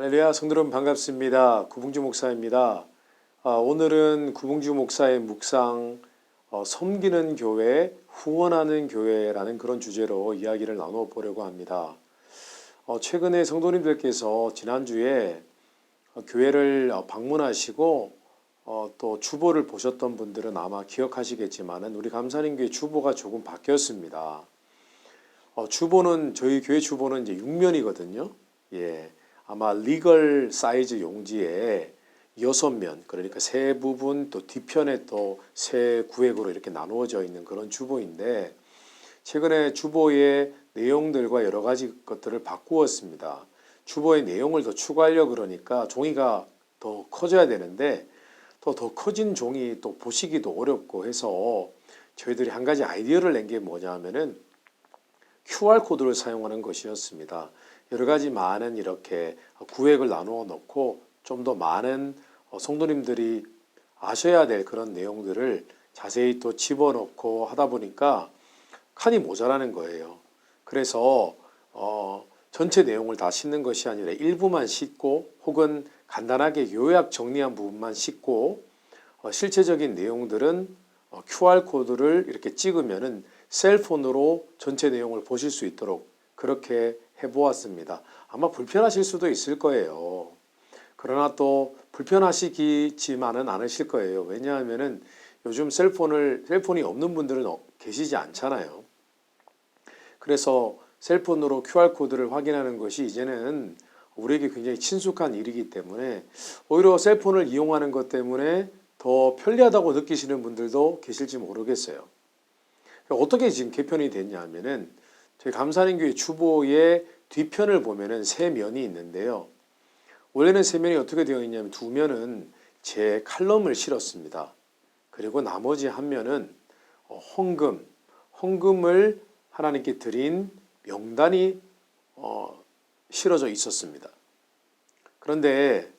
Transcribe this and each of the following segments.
할렐루야, 성도 여러분 반갑습니다. 구봉주 목사입니다. 오늘은 구봉주 목사의 묵상, 섬기는 교회, 후원하는 교회라는 그런 주제로 이야기를 나눠보려고 합니다. 최근에 성도님들께서 지난주에 교회를 방문하시고 또 주보를 보셨던 분들은 아마 기억하시겠지만은 우리 감사님교회 주보가 조금 바뀌었습니다. 주보는 저희 교회 주보는 이제 6면이거든요. 예. 아마 리걸 사이즈 용지에 6면, 그러니까 세 부분 또 뒤편에 또 세 구획으로 이렇게 나누어져 있는 그런 주보인데, 최근에 주보의 내용들과 여러 가지 것들을 바꾸었습니다. 주보의 내용을 더 추가하려고 그러니까 종이가 더 커져야 되는데 또 더 커진 종이 또 보시기도 어렵고 해서 저희들이 한 가지 아이디어를 낸 게 뭐냐 하면은 QR코드를 사용하는 것이었습니다. 여러 가지 많은 이렇게 구획을 나누어 놓고 좀 더 많은 성도님들이 아셔야 될 그런 내용들을 자세히 또 집어넣고 하다 보니까 칸이 모자라는 거예요. 그래서 전체 내용을 다 싣는 것이 아니라 일부만 싣고 혹은 간단하게 요약 정리한 부분만 싣고 실체적인 내용들은 QR코드를 이렇게 찍으면은 셀폰으로 전체 내용을 보실 수 있도록 그렇게 해보았습니다. 아마 불편하실 수도 있을 거예요. 그러나 또 불편하시지만은 않으실 거예요. 왜냐하면은 요즘 셀폰이 없는 분들은 계시지 않잖아요. 그래서 셀폰으로 QR코드를 확인하는 것이 이제는 우리에게 굉장히 친숙한 일이기 때문에 오히려 셀폰을 이용하는 것 때문에 더 편리하다고 느끼시는 분들도 계실지 모르겠어요. 어떻게 지금 개편이 됐냐 하면은 저희 감사님교회 주보의 뒤편을 보면은 세 면이 있는데요. 원래는 세 면이 어떻게 되어 있냐면 두 면은 제 칼럼을 실었습니다. 그리고 나머지 한 면은 헌금을 하나님께 드린 명단이 실어져 있었습니다. 그런데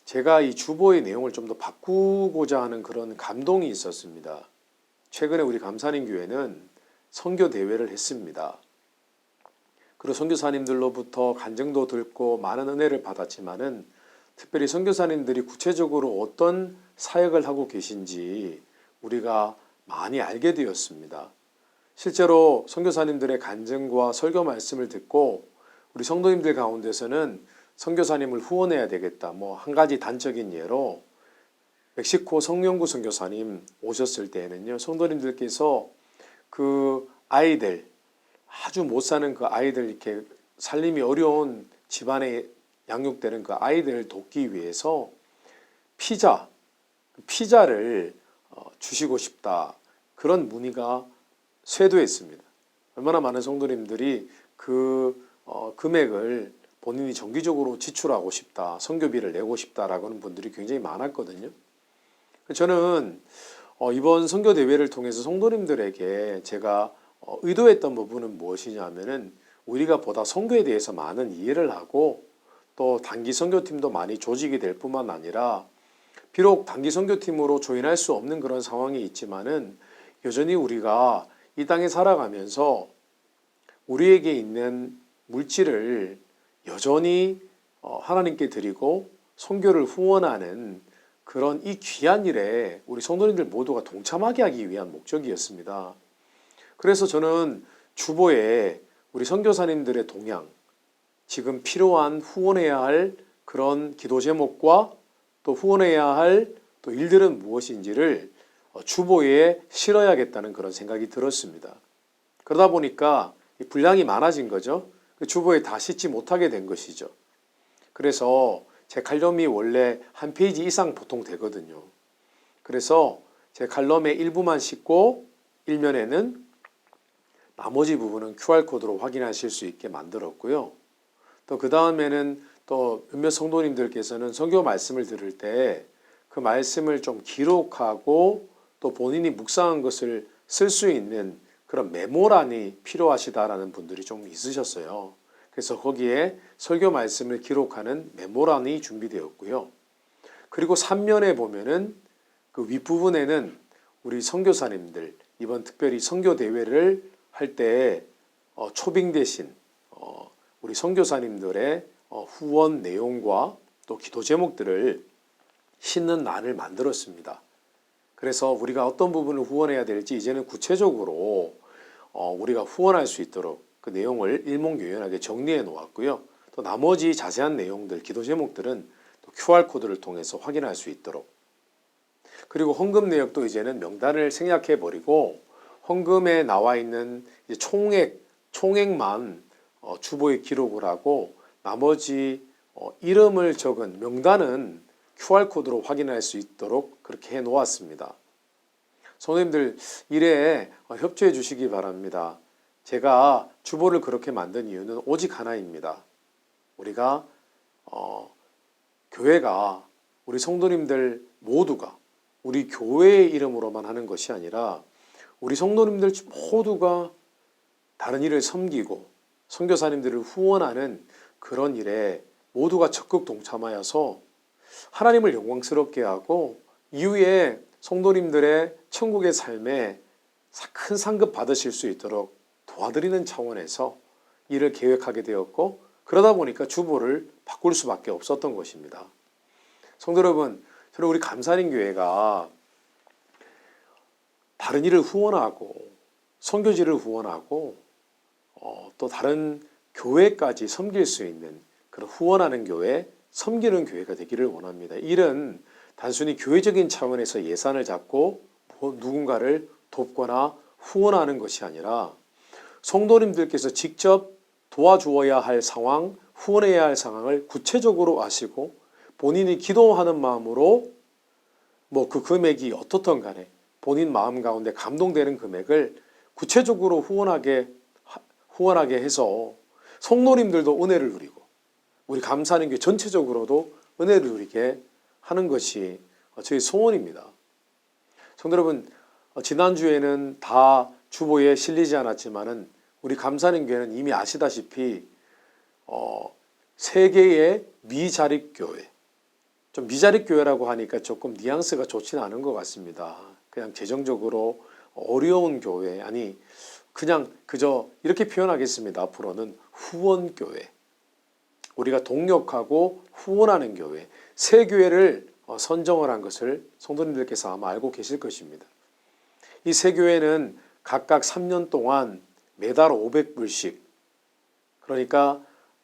제가 이 주보의 내용을 좀 더 바꾸고자 하는 그런 감동이 있었습니다. 최근에 우리 감사님교회는 선교 대회를 했습니다. 그리고 선교사님들로부터 간증도 듣고 많은 은혜를 받았지만은 특별히 선교사님들이 구체적으로 어떤 사역을 하고 계신지 우리가 많이 알게 되었습니다. 실제로 선교사님들의 간증과 설교 말씀을 듣고 우리 성도님들 가운데서는 선교사님을 후원해야 되겠다. 한 가지 단적인 예로 멕시코 성령구 선교사님 오셨을 때에는요, 성도님들께서 그 아이들, 아주 못 사는 그 아이들, 이렇게 살림이 어려운 집안에 양육되는 그 아이들을 돕기 위해서 피자를 주시고 싶다. 그런 문의가 쇄도했습니다. 얼마나 많은 성도님들이 그 금액을 본인이 정기적으로 지출하고 싶다, 선교비를 내고 싶다라고 하는 분들이 굉장히 많았거든요. 저는 이번 선교 대회를 통해서 성도님들에게 제가 의도했던 부분은 무엇이냐 하면은 우리가 보다 선교에 대해서 많은 이해를 하고 또 단기 선교팀도 많이 조직이 될 뿐만 아니라 비록 단기 선교팀으로 조인할 수 없는 그런 상황이 있지만은 여전히 우리가 이 땅에 살아가면서 우리에게 있는 물질을 여전히 하나님께 드리고 선교를 후원하는 그런 이 귀한 일에 우리 성도님들 모두가 동참하게 하기 위한 목적이었습니다. 그래서 저는 주보에 우리 선교사님들의 동향, 지금 필요한 후원해야 할 그런 기도 제목과 또 후원해야 할 또 일들은 무엇인지를 주보에 실어야겠다는 그런 생각이 들었습니다. 그러다 보니까 분량이 많아진 거죠. 주보에 다 싣지 못하게 된 것이죠. 그래서 제 칼럼이 원래 한 페이지 이상 보통 되거든요. 그래서 제 칼럼의 일부만 싣고 일면에는 나머지 부분은 QR코드로 확인하실 수 있게 만들었고요. 또 그 다음에는 또 몇몇 성도님들께서는 선교 말씀을 들을 때 그 말씀을 좀 기록하고 또 본인이 묵상한 것을 쓸 수 있는 그런 메모란이 필요하시다라는 분들이 좀 있으셨어요. 그래서 거기에 설교 말씀을 기록하는 메모란이 준비되었고요. 그리고 3면에 보면은 그 윗부분에는 우리 선교사님들, 이번 특별히 선교 대회를 할 때 초빙 대신 우리 선교사님들의 후원 내용과 또 기도 제목들을 싣는 난을 만들었습니다. 그래서 우리가 어떤 부분을 후원해야 될지 이제는 구체적으로 우리가 후원할 수 있도록 그 내용을 일목요연하게 정리해 놓았고요. 또 나머지 자세한 내용들, 기도 제목들은 또 QR코드를 통해서 확인할 수 있도록, 그리고 헌금 내역도 이제는 명단을 생략해 버리고 헌금에 나와 있는 이제 총액만 주보에 기록을 하고 나머지 이름을 적은 명단은 QR코드로 확인할 수 있도록 그렇게 해 놓았습니다. 성도님들 일에 협조해 주시기 바랍니다. 제가 주보를 그렇게 만든 이유는 오직 하나입니다. 우리가 교회가, 우리 성도님들 모두가 우리 교회의 이름으로만 하는 것이 아니라 우리 성도님들 모두가 다른 일을 섬기고 선교사님들을 후원하는 그런 일에 모두가 적극 동참하여서 하나님을 영광스럽게 하고 이후에 성도님들의 천국의 삶에 큰 상급 받으실 수 있도록 도와드리는 차원에서 일을 계획하게 되었고, 그러다 보니까 주보를 바꿀 수밖에 없었던 것입니다. 성도 여러분, 저는 우리 감사님 교회가 다른 일을 후원하고 선교지를 후원하고 또 다른 교회까지 섬길 수 있는 그런 후원하는 교회, 섬기는 교회가 되기를 원합니다. 일은 단순히 교회적인 차원에서 예산을 잡고 누군가를 돕거나 후원하는 것이 아니라 성도님들께서 직접 도와주어야 할 상황, 후원해야 할 상황을 구체적으로 아시고 본인이 기도하는 마음으로 그 금액이 어떻든 간에 본인 마음 가운데 감동되는 금액을 구체적으로 후원하게 해서 성도님들도 은혜를 누리고 우리 감사하는 교회 전체적으로도 은혜를 누리게 하는 것이 저희 소원입니다. 성도 여러분, 지난주에는 다 주보에 실리지 않았지만은 우리 감사하는 교회는 이미 아시다시피 3개의 미자립교회, 좀 미자립교회라고 하니까 조금 뉘앙스가 좋지는 않은 것 같습니다. 그냥 재정적으로 어려운 교회, 아니 그냥 그저 이렇게 표현하겠습니다. 앞으로는 후원교회, 우리가 동력하고 후원하는 교회, 3교회를 선정을 한 것을 성도님들께서 아마 알고 계실 것입니다. 이 3교회는 각각 3년 동안 매달 500불씩, 그러니까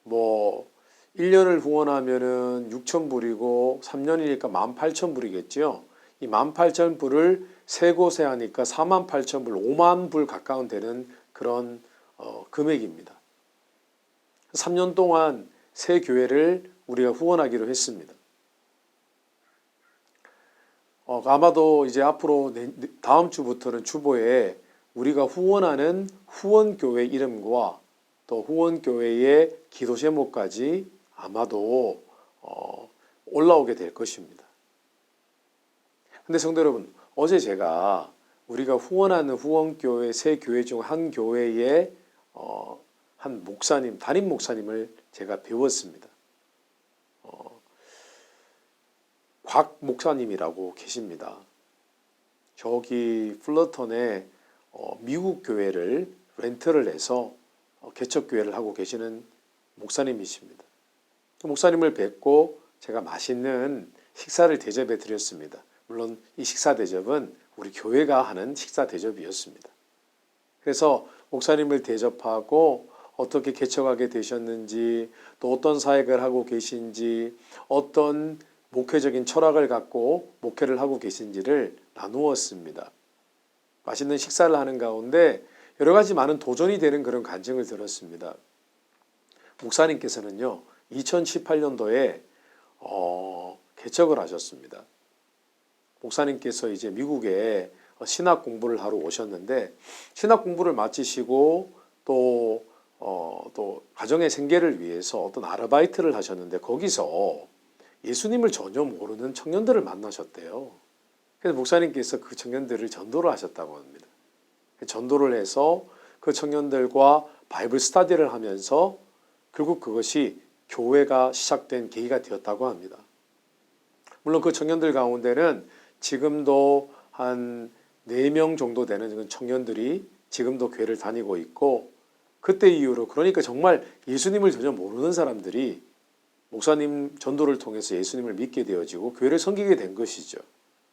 1년을 후원하면은 6,000불이고 3년이니까 18,000불이겠죠. 이 18,000불을 3곳에 하니까 48,000불, 5만 불 가까운 되는 그런 금액입니다. 3년 동안 3교회를 우리가 후원하기로 했습니다. 아마도 이제 앞으로 다음 주부터는 주보에 우리가 후원하는 후원교회 이름과 또 후원교회의 기도 제목까지 아마도 올라오게 될 것입니다. 근데 성도 여러분, 어제 제가 우리가 후원하는 후원교회 3교회 중 한 교회의 한 목사님, 담임 목사님을 제가 배웠습니다. 곽 목사님이라고 계십니다. 저기 플러턴에 미국 교회를 렌트를 해서 개척교회를 하고 계시는 목사님이십니다. 그 목사님을 뵙고 제가 맛있는 식사를 대접해 드렸습니다. 물론 이 식사 대접은 우리 교회가 하는 식사 대접이었습니다. 그래서 목사님을 대접하고 어떻게 개척하게 되셨는지, 또 어떤 사역을 하고 계신지, 어떤 목회적인 철학을 갖고 목회를 하고 계신지를 나누었습니다. 맛있는 식사를 하는 가운데 여러 가지 많은 도전이 되는 그런 간증을 들었습니다. 목사님께서는요, 2018년도에 개척을 하셨습니다. 목사님께서 이제 미국에 신학 공부를 하러 오셨는데, 신학 공부를 마치시고 또 가정의 생계를 위해서 어떤 아르바이트를 하셨는데, 거기서 예수님을 전혀 모르는 청년들을 만나셨대요. 그래서 목사님께서 그 청년들을 전도를 하셨다고 합니다. 전도를 해서 그 청년들과 바이블 스터디를 하면서 결국 그것이 교회가 시작된 계기가 되었다고 합니다. 물론 그 청년들 가운데는 지금도 한 4명 정도 되는 청년들이 지금도 교회를 다니고 있고, 그때 이후로, 그러니까 정말 예수님을 전혀 모르는 사람들이 목사님 전도를 통해서 예수님을 믿게 되어지고 교회를 섬기게 된 것이죠.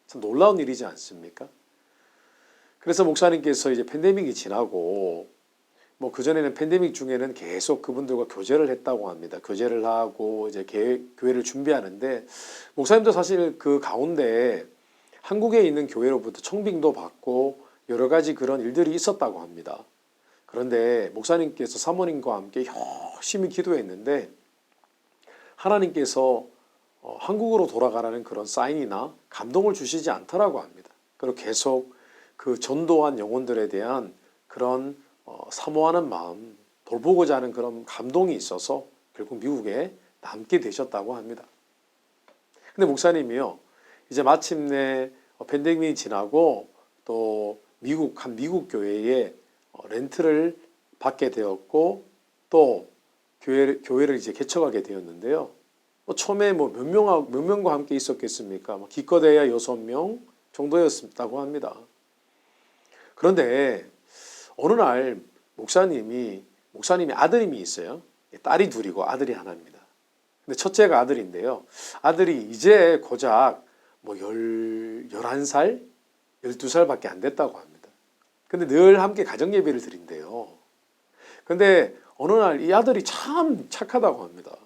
참 놀라운 일이지 않습니까? 그래서 목사님께서 이제 팬데믹이 지나고 뭐 그전에는 팬데믹 중에는 계속 그분들과 교제를 했다고 합니다. 교제를 하고 이제 교회를 준비하는데 목사님도 사실 그 가운데 한국에 있는 교회로부터 청빙도 받고 여러 가지 그런 일들이 있었다고 합니다. 그런데 목사님께서 사모님과 함께 열심히 기도했는데 하나님께서 한국으로 돌아가라는 그런 사인이나 감동을 주시지 않더라고 합니다. 그리고 계속 그 전도한 영혼들에 대한 그런 사모하는 마음, 돌보고자 하는 그런 감동이 있어서 결국 미국에 남게 되셨다고 합니다. 근데 목사님이요, 이제 마침내 팬데믹이 지나고 또 한 미국 교회에 렌트를 받게 되었고 또 교회를 이제 개척하게 되었는데요. 처음에 몇 명과 함께 있었겠습니까? 기껏해야 6명 정도였다고 합니다. 그런데 어느 날 목사님이 아들님이 있어요. 딸이 둘이고 아들이 하나입니다. 근데 첫째가 아들인데요. 아들이 이제 고작 11살, 12살밖에 안 됐다고 합니다. 근데 늘 함께 가정 예배를 드린대요. 근데 어느 날 이 아들이 참 착하다고 합니다.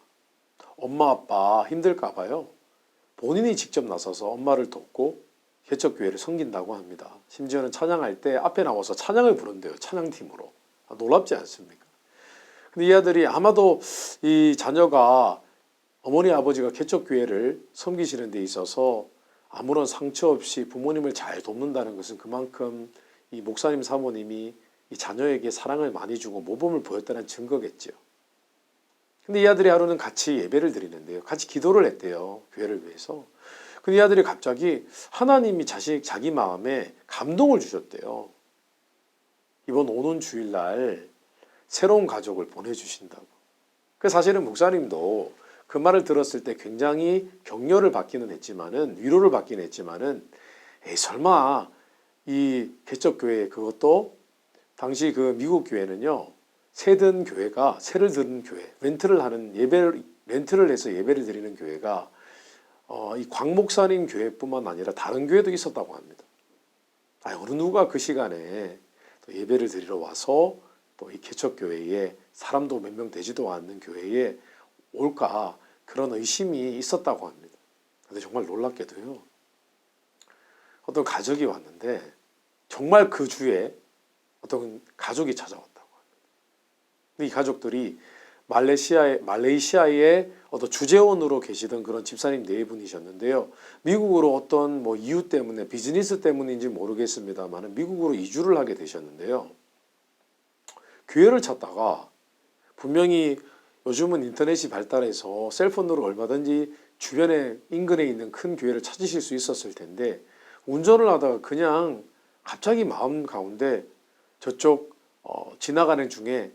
엄마 아빠 힘들까 봐요. 본인이 직접 나서서 엄마를 돕고 개척교회를 섬긴다고 합니다. 심지어는 찬양할 때 앞에 나와서 찬양을 부른대요. 찬양팀으로. 놀랍지 않습니까? 근데 이 아들이 아마도 이 자녀가 어머니 아버지가 개척교회를 섬기시는 데 있어서 아무런 상처 없이 부모님을 잘 돕는다는 것은 그만큼 이 목사님 사모님이 이 자녀에게 사랑을 많이 주고 모범을 보였다는 증거겠죠. 근데 이 아들이 하루는 같이 예배를 드리는데요. 같이 기도를 했대요. 교회를 위해서. 근데 이 아들이 갑자기 하나님이 자기 마음에 감동을 주셨대요. 이번 오는 주일날 새로운 가족을 보내주신다고. 그래서 사실은 목사님도 그 말을 들었을 때 굉장히 격려를 받기는 했지만은, 위로를 받기는 했지만은, 설마 이 개척교회, 그것도 당시 그 미국 교회는요, 새를 든 교회, 렌트를 해서 예배를 드리는 교회가 이 광 목사님 교회뿐만 아니라 다른 교회도 있었다고 합니다. 어느 누가 그 시간에 또 예배를 드리러 와서 또 이 개척교회에 사람도 몇 명 되지도 않는 교회에 올까, 그런 의심이 있었다고 합니다. 근데 정말 놀랍게도요, 어떤 가족이 왔는데 정말 그 주에 어떤 가족이 찾아왔다고 합니다. 이 가족들이 말레이시아의 어떤 주재원으로 계시던 그런 집사님 네 분이셨는데요. 미국으로 어떤 이유 때문에, 비즈니스 때문인지 모르겠습니다만 미국으로 이주를 하게 되셨는데요. 교회를 찾다가 분명히 요즘은 인터넷이 발달해서 셀폰으로 얼마든지 주변에 인근에 있는 큰 교회를 찾으실 수 있었을 텐데, 운전을 하다가 그냥 갑자기 마음 가운데 저쪽 지나가는 중에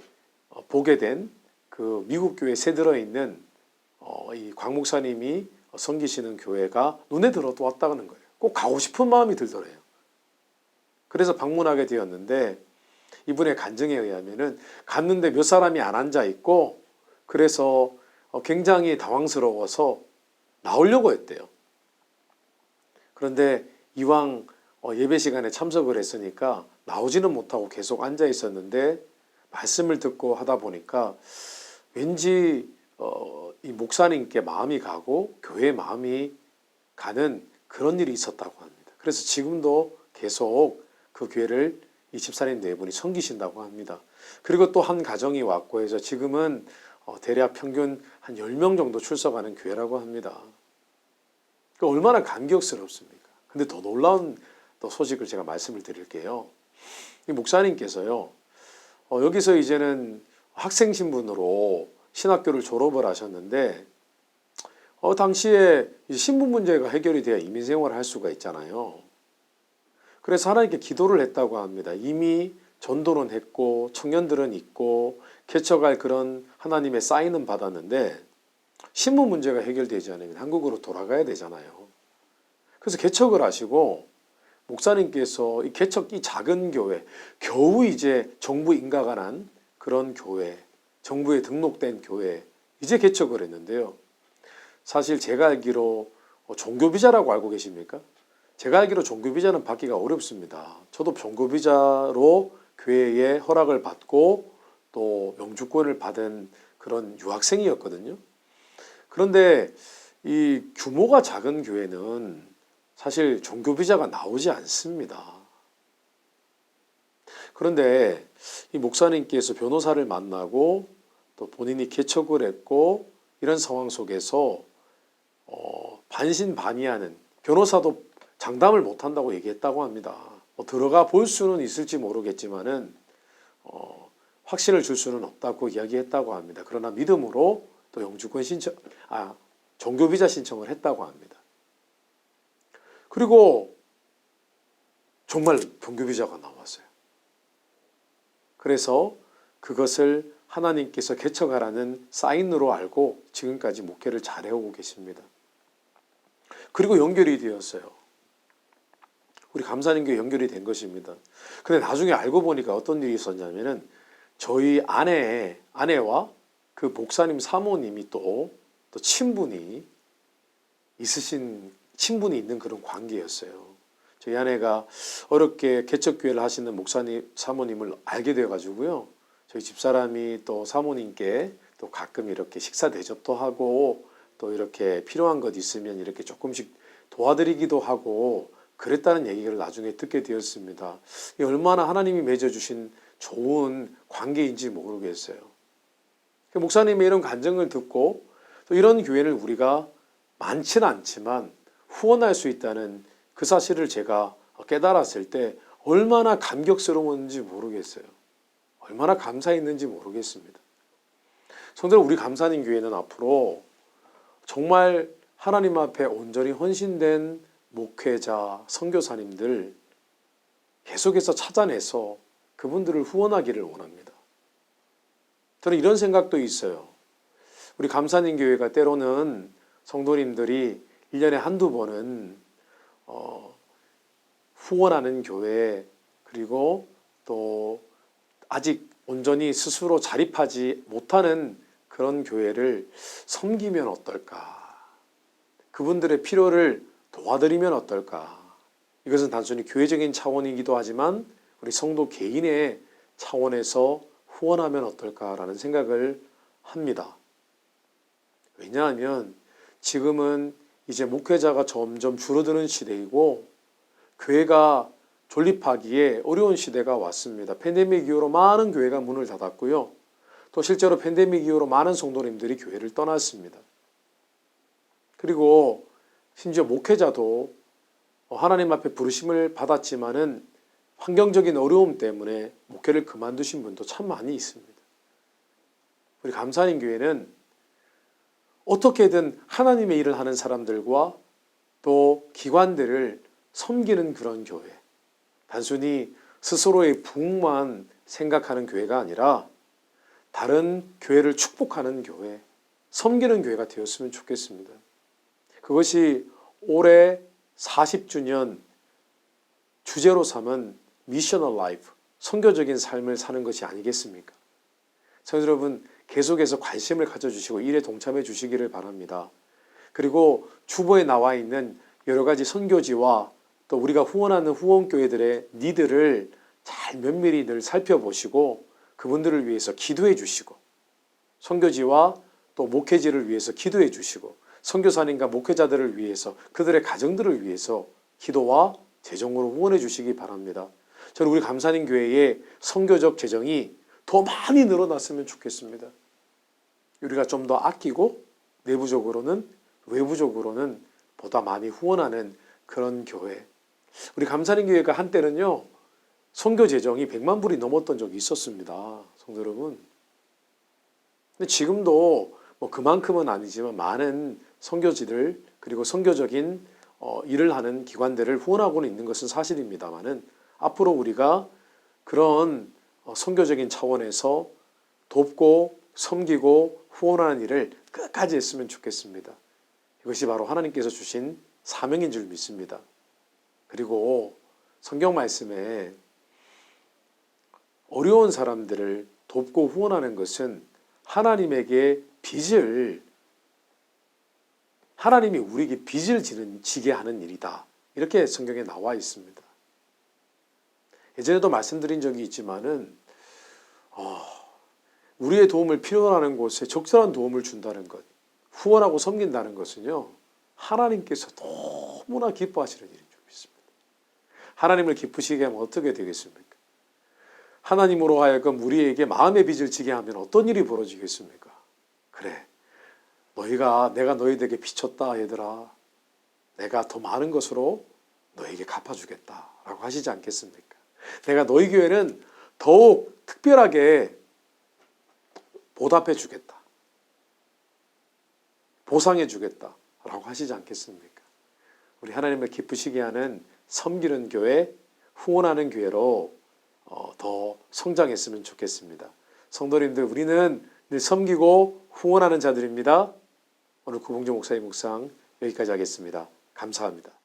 보게 된 그 미국 교회에 새들어 있는 이 광 목사님이 섬기시는 교회가 눈에 들어왔다는 거예요. 꼭 가고 싶은 마음이 들더래요. 그래서 방문하게 되었는데 이분의 간증에 의하면은 갔는데 몇 사람이 안 앉아 있고, 그래서 굉장히 당황스러워서 나오려고 했대요. 그런데 이왕 예배 시간에 참석을 했으니까 나오지는 못하고 계속 앉아 있었는데, 말씀을 듣고 하다 보니까 왠지 이 목사님께 마음이 가고 교회에 마음이 가는 그런 일이 있었다고 합니다. 그래서 지금도 계속 그 교회를 이 집사님 네 분이 섬기신다고 합니다. 그리고 또 한 가정이 왔고 해서 지금은 대략 평균 한 10명 정도 출석하는 교회라고 합니다. 얼마나 감격스럽습니까? 근데 더 놀라운 또 소식을 제가 말씀을 드릴게요. 이 목사님께서요, 여기서 이제는 학생 신분으로 신학교를 졸업을 하셨는데, 당시에 신분 문제가 해결이 돼야 이민 생활을 할 수가 있잖아요. 그래서 하나님께 기도를 했다고 합니다. 이미 전도는 했고 청년들은 있고 개척할 그런 하나님의 사인은 받았는데 신분 문제가 해결되지 않으면 한국으로 돌아가야 되잖아요. 그래서 개척을 하시고 목사님께서 이 작은 교회, 겨우 이제 정부 인가가 난 그런 교회, 정부에 등록된 교회, 이제 개척을 했는데요. 사실 제가 알기로 종교비자라고 알고 계십니까? 제가 알기로 종교비자는 받기가 어렵습니다. 저도 종교비자로 교회에 허락을 받고 또 영주권을 받은 그런 유학생이었거든요. 그런데 이 규모가 작은 교회는 사실 종교비자가 나오지 않습니다. 그런데 이 목사님께서 변호사를 만나고 또 본인이 개척을 했고 이런 상황 속에서 반신반의하는, 변호사도 장담을 못한다고 얘기했다고 합니다. 들어가 볼 수는 있을지 모르겠지만은 확신을 줄 수는 없다고 이야기했다고 합니다. 그러나 믿음으로 또 영주권 신청, 종교비자 신청을 했다고 합니다. 그리고 정말 종교비자가 나왔어요. 그래서 그것을 하나님께서 개척하라는 사인으로 알고 지금까지 목회를 잘 해오고 계십니다. 그리고 연결이 되었어요. 우리 감사님교회 연결이 된 것입니다. 근데 나중에 알고 보니까 어떤 일이 있었냐면은 저희 아내와 그 목사님 사모님이 또 친분이 있는 그런 관계였어요. 저희 아내가 어렵게 개척교회를 하시는 목사님 사모님을 알게 되어가지고요. 저희 집사람이 또 사모님께 또 가끔 이렇게 식사 대접도 하고 또 이렇게 필요한 것 있으면 이렇게 조금씩 도와드리기도 하고 그랬다는 얘기를 나중에 듣게 되었습니다. 얼마나 하나님이 맺어주신 좋은 관계인지 모르겠어요. 목사님의 이런 간증을 듣고 또 이런 교회를 우리가 많지는 않지만 후원할 수 있다는 그 사실을 제가 깨달았을 때 얼마나 감격스러웠는지 모르겠어요. 얼마나 감사했는지 모르겠습니다. 성도들, 우리 감사님 교회는 앞으로 정말 하나님 앞에 온전히 헌신된 목회자, 선교사님들 계속해서 찾아내서 그분들을 후원하기를 원합니다. 저는 이런 생각도 있어요. 우리 감사님 교회가 때로는 성도님들이 1년에 한두 번은 후원하는 교회, 그리고 또 아직 온전히 스스로 자립하지 못하는 그런 교회를 섬기면 어떨까? 그분들의 필요를 도와드리면 어떨까? 이것은 단순히 교회적인 차원이기도 하지만 우리 성도 개인의 차원에서 후원하면 어떨까라는 생각을 합니다. 왜냐하면 지금은 이제 목회자가 점점 줄어드는 시대이고 교회가 존립하기에 어려운 시대가 왔습니다. 팬데믹 이후로 많은 교회가 문을 닫았고요. 또 실제로 팬데믹 이후로 많은 성도님들이 교회를 떠났습니다. 그리고 심지어 목회자도 하나님 앞에 부르심을 받았지만은 환경적인 어려움 때문에 목회를 그만두신 분도 참 많이 있습니다. 우리 감사님 교회는 어떻게든 하나님의 일을 하는 사람들과 또 기관들을 섬기는 그런 교회, 단순히 스스로의 부흥만 생각하는 교회가 아니라 다른 교회를 축복하는 교회, 섬기는 교회가 되었으면 좋겠습니다. 그것이 올해 40주년 주제로 삼은 미셔널 라이프, 선교적인 삶을 사는 것이 아니겠습니까? 성도 여러분, 계속해서 관심을 가져주시고 일에 동참해 주시기를 바랍니다. 그리고 주보에 나와 있는 여러 가지 선교지와 또 우리가 후원하는 후원교회들의 니드를 잘 면밀히 늘 살펴보시고 그분들을 위해서 기도해 주시고, 선교지와 또 목회지를 위해서 기도해 주시고, 선교사님과 목회자들을 위해서, 그들의 가정들을 위해서 기도와 재정으로 후원해 주시기 바랍니다. 저는 우리 감사님 교회의 선교적 재정이 더 많이 늘어났으면 좋겠습니다. 우리가 좀 더 아끼고 내부적으로는 외부적으로는 보다 많이 후원하는 그런 교회. 우리 감사님 교회가 한때는요 선교 재정이 100만 불이 넘었던 적이 있었습니다. 성도 여러분. 근데 지금도 뭐 그만큼은 아니지만 많은 선교지들 그리고 선교적인 일을 하는 기관들을 후원하고는 있는 것은 사실입니다만은 앞으로 우리가 그런 선교적인 차원에서 돕고 섬기고 후원하는 일을 끝까지 했으면 좋겠습니다. 이것이 바로 하나님께서 주신 사명인 줄 믿습니다. 그리고 성경 말씀에 어려운 사람들을 돕고 후원하는 것은 하나님에게 빚을 하나님이 우리에게 빚을 지게 하는 일이다. 이렇게 성경에 나와 있습니다. 예전에도 말씀드린 적이 있지만은 우리의 도움을 필요로 하는 곳에 적절한 도움을 준다는 것, 후원하고 섬긴다는 것은요, 하나님께서 너무나 기뻐하시는 일인 줄 믿습니다. 하나님을 기쁘시게 하면 어떻게 되겠습니까? 하나님으로 하여금 우리에게 마음의 빚을 지게 하면 어떤 일이 벌어지겠습니까? 그래, 내가 너희들에게 비쳤다 얘들아. 내가 더 많은 것으로 너에게 갚아주겠다 라고 하시지 않겠습니까? 내가 너희 교회는 더욱 특별하게 보답해 주겠다. 보상해 주겠다 라고 하시지 않겠습니까? 우리 하나님을 기쁘시게 하는 섬기는 교회, 후원하는 교회로 더 성장했으면 좋겠습니다. 성도님들, 우리는 늘 섬기고 후원하는 자들입니다. 오늘 구봉주 목사의 묵상 여기까지 하겠습니다. 감사합니다.